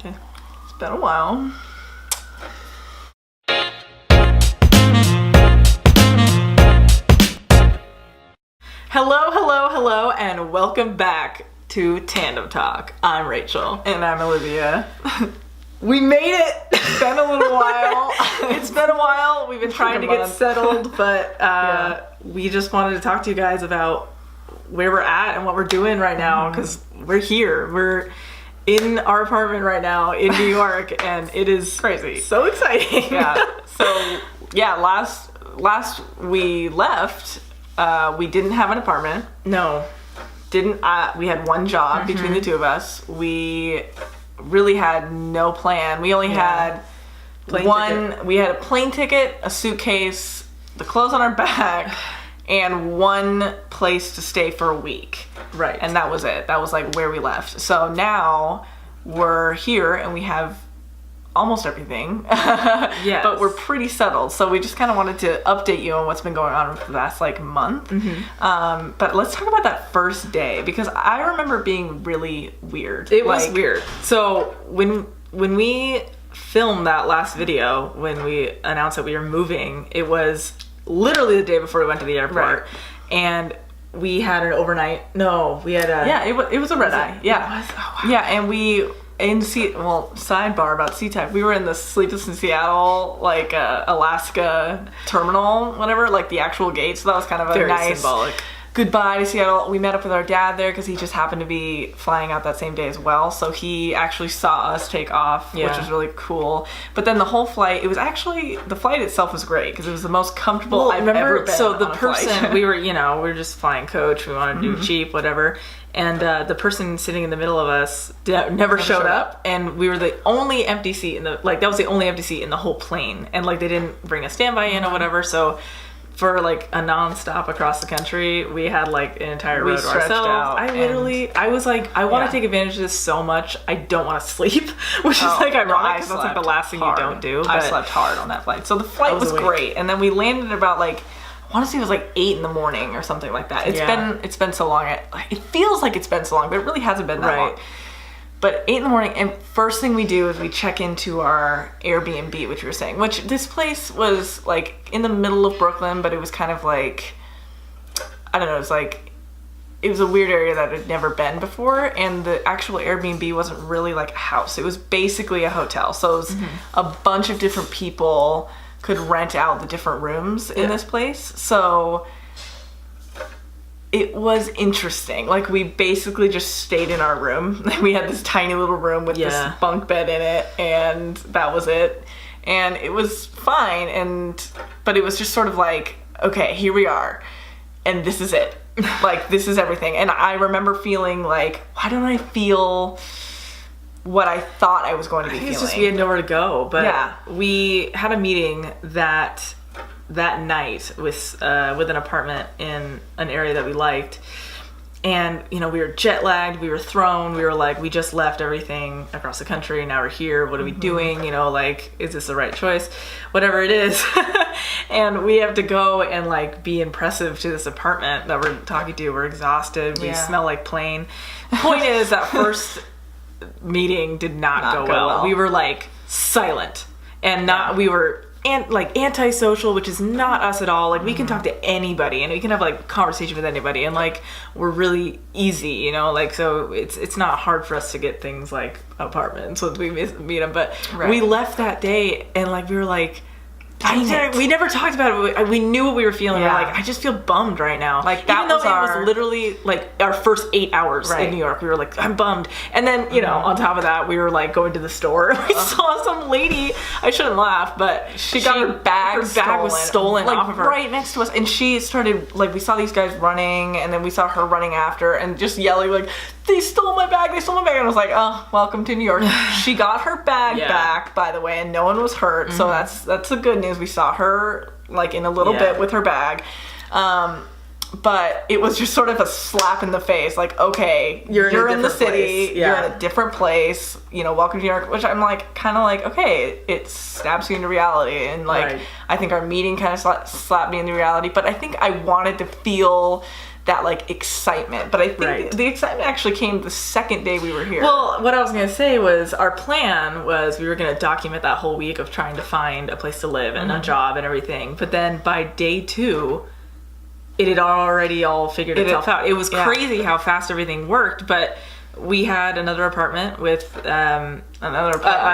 Okay. It's been a while. Hello, and welcome back to Tandem Talk. I'm Rachel. And I'm Olivia. We made it! It's been a little while. It's been a while. We've been trying to get settled, but we just wanted to talk to you guys about where we're at and what we're doing right now, because we're here. We're in our apartment right now in New York, and it is crazy. So exciting. Last we left, we didn't have an apartment. No. We had one job between the two of us. We really had no plan. We only had we had a plane ticket, a suitcase, the clothes on our back, and one place to stay for a week. Right. And that was it. That was like where we left. So now we're here and we have almost everything. Yes. But we're pretty settled. So we just kind of wanted to update you on what's been going on for the last month. But let's talk about that first day, because I remember being really weird. It was weird. So when we filmed that last video, when we announced that we were moving, it was literally the day before we went to the airport. Right. And we had an overnight. No, we had a... Yeah, it was a red eye. Yeah. It was? Oh, wow. Yeah, and sidebar about C-Type. We were in the Sleepless in Seattle, Alaska terminal, whatever, the actual gate. So that was kind of a Very nice symbolic goodbye to Seattle. We met up with our dad there because he just happened to be flying out that same day as well. So he actually saw us take off, which was really cool. But then the whole flight, the flight itself was great because it was the most comfortable I've ever been. So the on a person, flight. we were just flying coach. We wanted to do cheap, whatever. And the person sitting in the middle of us never showed up, and we were the only empty seat that was the only empty seat in the whole plane, and they didn't bring a standby in or whatever. So for a non-stop across the country, we had an entire road to ourselves. I was I want to take advantage of this so much. I don't want to sleep, which is ironic because that's the last thing you don't do. I slept hard on that flight. So the flight was great, and then we landed at about I want to say it was 8 in the morning or something like that. It's been so long. It feels like it's been so long, but it really hasn't been that long. But 8 in the morning, and first thing we do is we check into our Airbnb, which we were saying, which this place was in the middle of Brooklyn, but it was kind of I don't know, it was a weird area that I'd never been before, and the actual Airbnb wasn't really a house. It was basically a hotel. So it was a bunch of different people could rent out the different rooms in this place. So it was interesting. We basically just stayed in our room. We had this tiny little room with this bunk bed in it, and that was it. And it was fine, but it was just sort of okay, here we are, and this is it. This is everything. And I remember feeling why don't I feel what I thought I was going to be feeling? It's just we had nowhere to go. But we had a meeting that night with an apartment in an area that we liked, and we were jet lagged, we were thrown, we were we just left everything across the country, now we're here, what are we doing, is this the right choice, whatever it is. And we have to go and be impressive to this apartment that we're talking to. We're exhausted, we smell like plane. The point is that first meeting did not go well. We were silent, and we were antisocial, which is not us at all. We can talk to anybody, and we can have conversation with anybody, and we're really easy, so it's not hard for us to get things like apartments once we meet them. But we left that day, and we were we never talked about it. We knew what we were feeling. Yeah. We're I just feel bummed right now. That even though was it was literally our first 8 hours in New York. We were I'm bummed. And then on top of that, we were going to the store. We saw some lady. I shouldn't laugh, but she got her bag. Her bag was stolen off of her right next to us, and she started we saw these guys running, and then we saw her running after and just yelling they stole my bag. They stole my bag. And I was oh, welcome to New York. She got her bag back, by the way, and no one was hurt. So that's the good news. We saw her in a little bit with her bag. But it was just sort of a slap in the face. Okay, you're in the city. You're in a different place. Welcome to New York. Which I'm okay, it stabs you into reality. And I think our meeting kind of slapped me into reality. But I think I wanted to feel that like excitement. But I think the excitement actually came the second day we were here. Well, what I was going to say was our plan was we were going to document that whole week of trying to find a place to live and a job and everything. But then by day 2, it had already all figured itself out. It was crazy how fast everything worked, but we had another apartment with another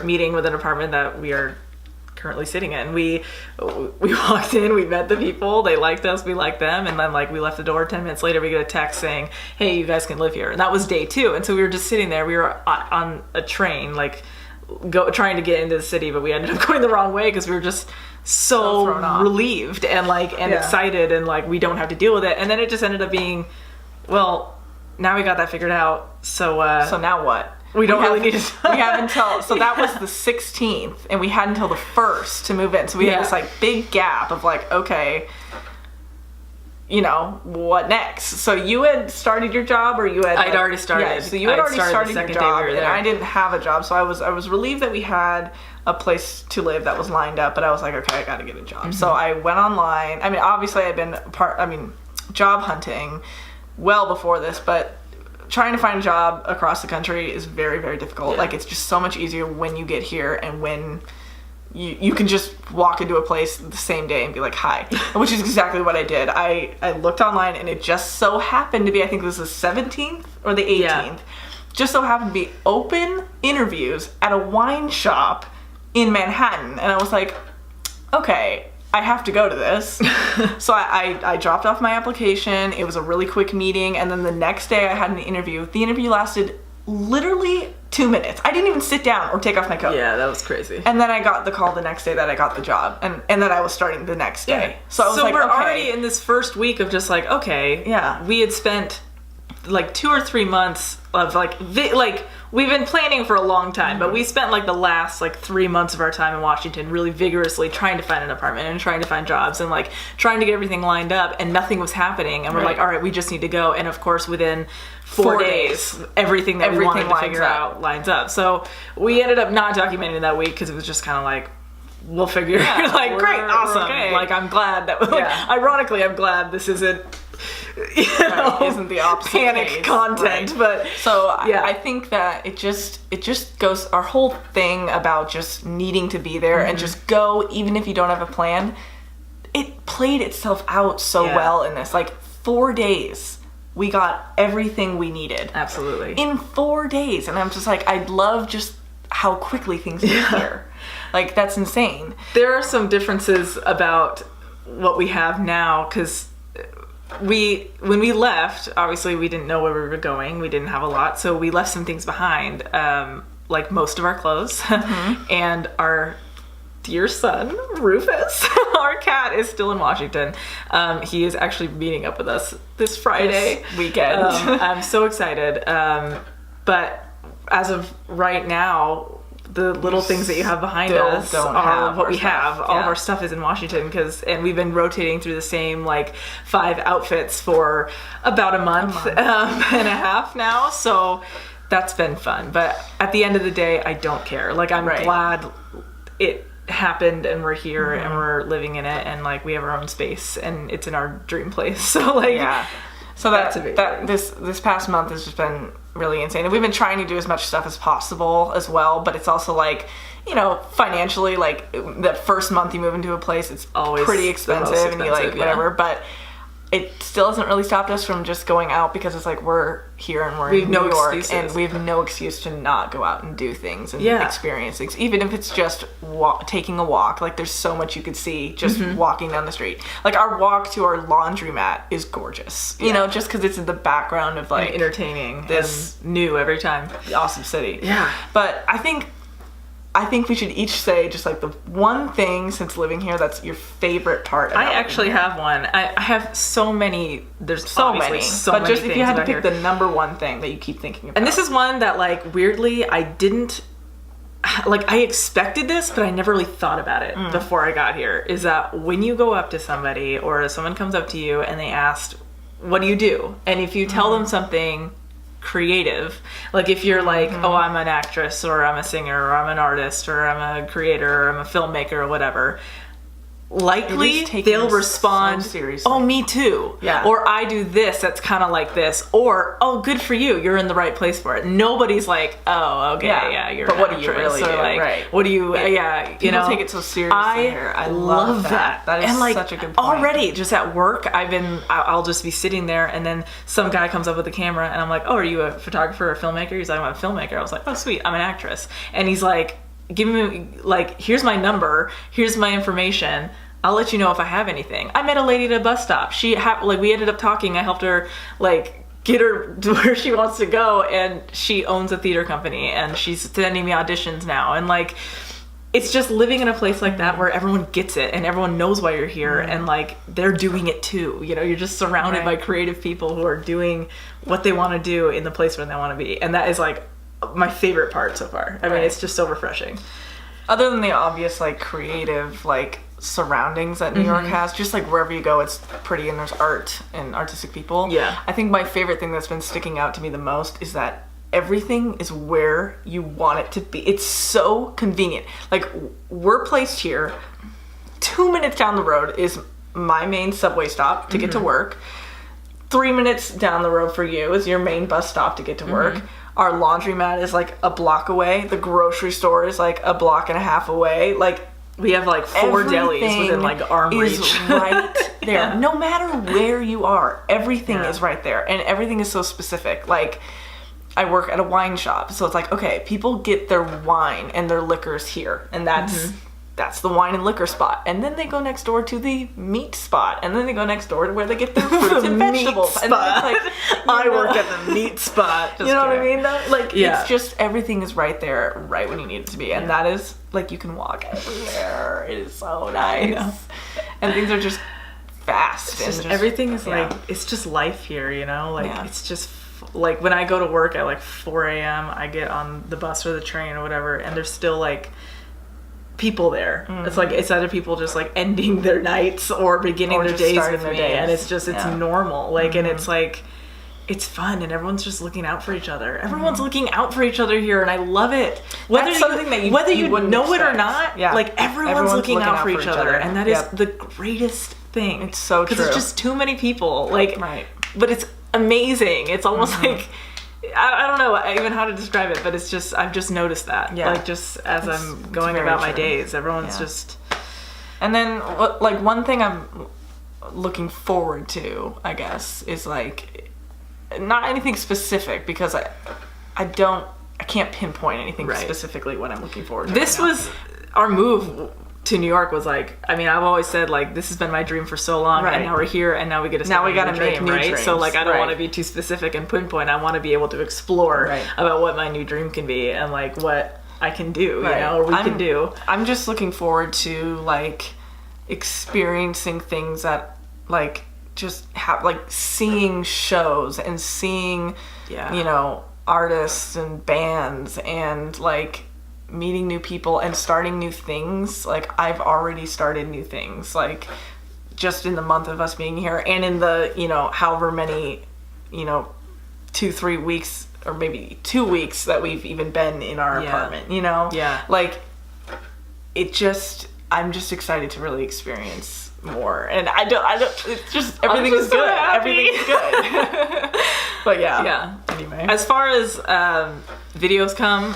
meeting with an apartment that we are currently sitting in. We walked in, we met the people, they liked us, we liked them, and then like we left the door. 10 minutes later we get a text saying, hey, you guys can live here. And that was day 2. And so we were just sitting there. We were on a train like trying to get into the city, but we ended up going the wrong way because we were just so relieved and excited, and like we don't have to deal with it. And then it just ended up being, well, now we got that figured out, so now what? We really need to. We have until, so that was the 16th, and we had until the 1st to move in. So we had this like big gap of like, okay, you know, what next? So you had started your job, or you had? I'd already started. Yeah, so you had already started your job, and I didn't have a job. So I was relieved that we had a place to live that was lined up, but I was like, okay, I got to get a job. So I went online. I mean, obviously I'd been job hunting well before this, but trying to find a job across the country is very, very difficult. Like, it's just so much easier when you get here and when you can just walk into a place the same day and be like, hi, which is exactly what I did. I looked online, and it just so happened to be, I think it was the 17th or the 18th, just so happened to be open interviews at a wine shop in Manhattan. And I was like, okay, I have to go to this. So I dropped off my application. It was a really quick meeting. And then the next day I had an interview. The interview lasted literally 2 minutes. I didn't even sit down or take off my coat. Yeah, that was crazy. And then I got the call the next day that I got the job, and that I was starting the next day. So I was like, we're okay. already in this first week of just like, okay, we had spent like 2 or 3 months of like we've been planning for a long time, but we spent like the last like 3 months of our time in Washington really vigorously trying to find an apartment and trying to find jobs and like trying to get everything lined up, and nothing was happening. And we're like, all right, we just need to go. And of course, within 4 days, everything we wanted to figure out lines up. So we ended up not documenting that week because it was just kind of like, we'll figure like, great, awesome. Okay. Like, I'm glad that, ironically, I'm glad this isn't, isn't the opposite panic case. content, but so I think that it just goes, our whole thing about just needing to be there and just go, even if you don't have a plan, it played itself out so well in this. Like, 4 days we got everything we needed. Absolutely. In 4 days. And I'm just like, I love just how quickly things get here. Like, that's insane. There are some differences about what we have now, because when we left, obviously we didn't know where we were going. We didn't have a lot, so we left some things behind, like most of our clothes. And our dear son, Rufus, our cat, is still in Washington. He is actually meeting up with us this Friday weekend. I'm so excited. But as of right now, the little things that you have behind us are what we have. All of our stuff is in Washington, and we've been rotating through the same like 5 outfits for about a month and a half now. So that's been fun. But at the end of the day, I don't care. Like, I'm glad it happened and we're here and we're living in it, and like we have our own space and it's in our dream place. So like, so that this past month has just been really insane, and we've been trying to do as much stuff as possible as well, but it's also like, you know, financially, like the first month you move into a place, it's always pretty expensive and you like whatever, but it still hasn't really stopped us from just going out, because it's like we're here and we're in New York and we have no excuse to not go out and do things and experience things, even if it's just taking a walk. Like, there's so much you could see just walking down the street. Like, our walk to our laundromat is gorgeous, you know, just because it's in the background of like and entertaining, this new every time, awesome city. But I think we should each say just like the one thing since living here that's your favorite part. I actually have one. I have so many. There's so many. But just if you had to pick the the number one thing that you keep thinking about. And this is one that, like, weirdly, I didn't, like, I expected this, but I never really thought about it before I got here, is that when you go up to somebody or someone comes up to you and they ask, what do you do? And if you tell them something creative, like if you're like, oh, I'm an actress, or I'm a singer, or I'm an artist, or I'm a creator, or I'm a filmmaker, or whatever, likely they'll respond, so seriously. "Oh, me too." Yeah. Or I do this that's kind of like this. Or, "Oh, good for you. You're in the right place for it." Nobody's like, "Oh, okay, yeah, you're." But what do you really do? Like, right. What do you? People take it so seriously. I love that. That is like, such a good point. Already, just at work, I'll just be sitting there, and then some guy comes up with a camera, and I'm like, "Oh, are you a photographer or a filmmaker?" He's like, "I'm a filmmaker." I was like, "Oh, sweet, I'm an actress." And he's like, "Give me, like, here's my number, here's my information. I'll let you know if I have anything." I met a lady at a bus stop. We ended up talking. I helped her, like, get her to where she wants to go, and she owns a theater company, and she's sending me auditions now. And, like, it's just living in a place like that where everyone gets it and everyone knows why you're here, and, like, they're doing it too. You know, you're just surrounded by creative people who are doing what they want to do in the place where they want to be. And that is, like, my favorite part so far. I mean, it's just so refreshing. Other than the obvious, like, creative, like, surroundings that New York has, just like wherever you go, it's pretty and there's art and artistic people. Yeah. I think my favorite thing that's been sticking out to me the most is that everything is where you want it to be. It's so convenient. Like, we're placed here. 2 minutes down the road is my main subway stop to get to work. 3 minutes down the road for you is your main bus stop to get to work. Our laundromat is like a block away. The grocery store is like a block and a half away. Like, we have like 4 delis within like arm reach. Right there. No matter where you are, everything is right there. And everything is so specific. Like, I work at a wine shop. So it's like, okay, people get their wine and their liquors here. And that's the wine and liquor spot. And then they go next door to the meat spot. And then they go next door to where they get their fruits and vegetables. And then it's like, I work at the meat spot. You know what I mean? Like, it's just, everything is right there, right when you need it to be. And that is, like, you can walk everywhere. It is so nice. And things are just fast. It's just, everything is like, it's just life here, you know? Like, it's just, like, when I go to work at like 4 a.m., I get on the bus or the train or whatever, and there's still like people there. It's like, it's either people just like ending their nights or beginning their days with me, and it's just, it's normal. Like, and it's like, it's fun, and everyone's just looking out for each other. Everyone's looking out for each other here, and I love it. Whether you know it or not, like, everyone's looking out for each other, and that is the greatest thing. It's so true. Because it's just too many people. Like, but it's amazing. It's almost like, I don't know even how to describe it, but it's just, I've just noticed that. Like, just as I'm going about my days, everyone's just... And then, like, one thing I'm looking forward to, I guess, is, like, not anything specific, because I can't pinpoint anything specifically what I'm looking forward to. This was our move to New York. Was like, I mean, I've always said, like, this has been my dream for so long, and now we're here, and now we get to now we got to make new dreams. So, like, I don't want to be too specific and pinpoint. I want to be able to explore about what my new dream can be, and like what I can do, you know, or we can do. I'm just looking forward to, like, experiencing things that, like, just have, like, seeing shows and seeing, you know, artists and bands, and, like, meeting new people and starting new things. Like, I've already started new things, like, just in the month of us being here, and in the, you know, however many, you know, 2-3 weeks, or maybe 2 weeks that we've even been in our apartment, you know? Like, it just, I'm just excited to really experience more. And I don't, it's just, everything is good. Everything is good. But anyway. As far as videos come,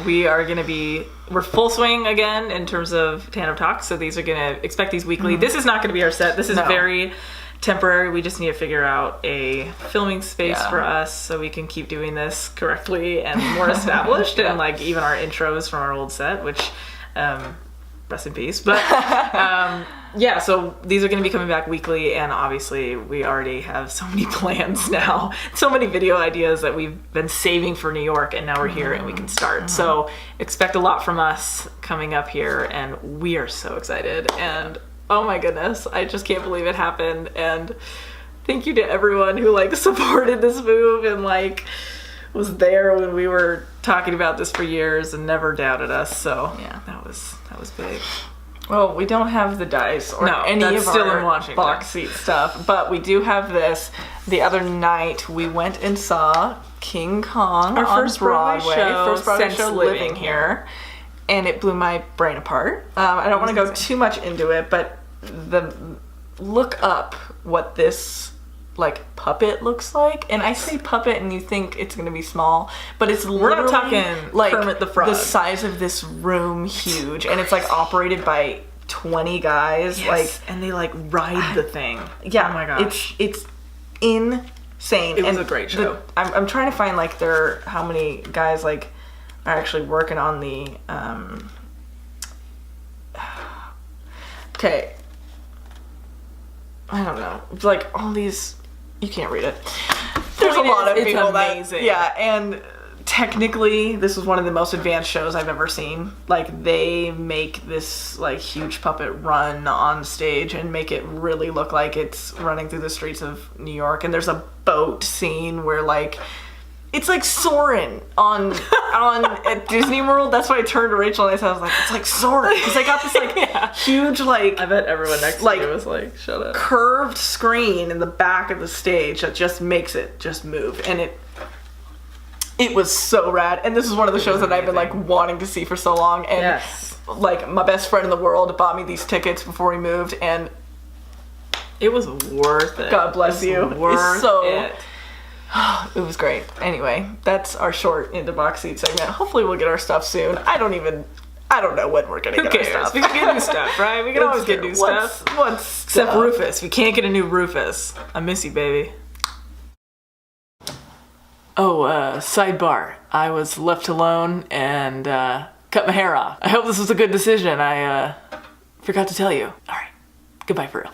we are going to be, we're full swing again in terms of Tandem Talks. So these are going to, expect these weekly. This is not going to be our set. This is very temporary. We just need to figure out a filming space for us so we can keep doing this correctly and more established. And like, even our intros from our old set, which, rest in peace. But so these are going to be coming back weekly, and obviously we already have so many plans now, so many video ideas that we've been saving for New York, and now we're here and we can start. So expect a lot from us coming up here, and we are so excited, and oh my goodness, I just can't believe it happened. And thank you to everyone who, like, supported this move and, like, was there when we were talking about this for years and never doubted us. So that was big. Well, we don't have the dice or any of our box seat stuff, but we do have this. The other night we went and saw King Kong, our first Broadway show, first Broadway show living here, and it blew my brain apart. I don't want to go too much into it, but look up what this like puppet looks like, and I say puppet and you think it's gonna be small, but it's literally, we're not talking like Kermit the Frog, the size of this room, huge, and it's like operated by 20 guys. Yes. Like, and they like ride the thing. Yeah, oh my gosh, it's insane. It was a great show. I'm trying to find like how many guys like are actually working on the okay, I don't know, it's like all these, you can't read it. There's a lot of people amazing. and technically this was one of the most advanced shows I've ever seen. Like, they make this like huge puppet run on stage and make it really look like it's running through the streets of New York, and there's a boat scene where like it's like Soarin' on at Disney World. That's why I turned to Rachel and I said, I was like, it's like Soarin', because they got this like huge like, I bet everyone next to you was like, shut up, curved screen in the back of the stage that just makes it just move, and it was so rad. And this is one of the shows that I've been like wanting to see for so long, and like my best friend in the world bought me these tickets before we moved, and it was worth it. God bless you. Worth it. It was great. Anyway, that's our short In the Box Seat segment. Hopefully we'll get our stuff soon. I don't know when we're gonna get our stuff. We can get new stuff, right? We can always get new stuff. Except Rufus. We can't get a new Rufus. I miss you, baby. Oh, sidebar. I was left alone and cut my hair off. I hope this was a good decision. I forgot to tell you. All right. Goodbye for real.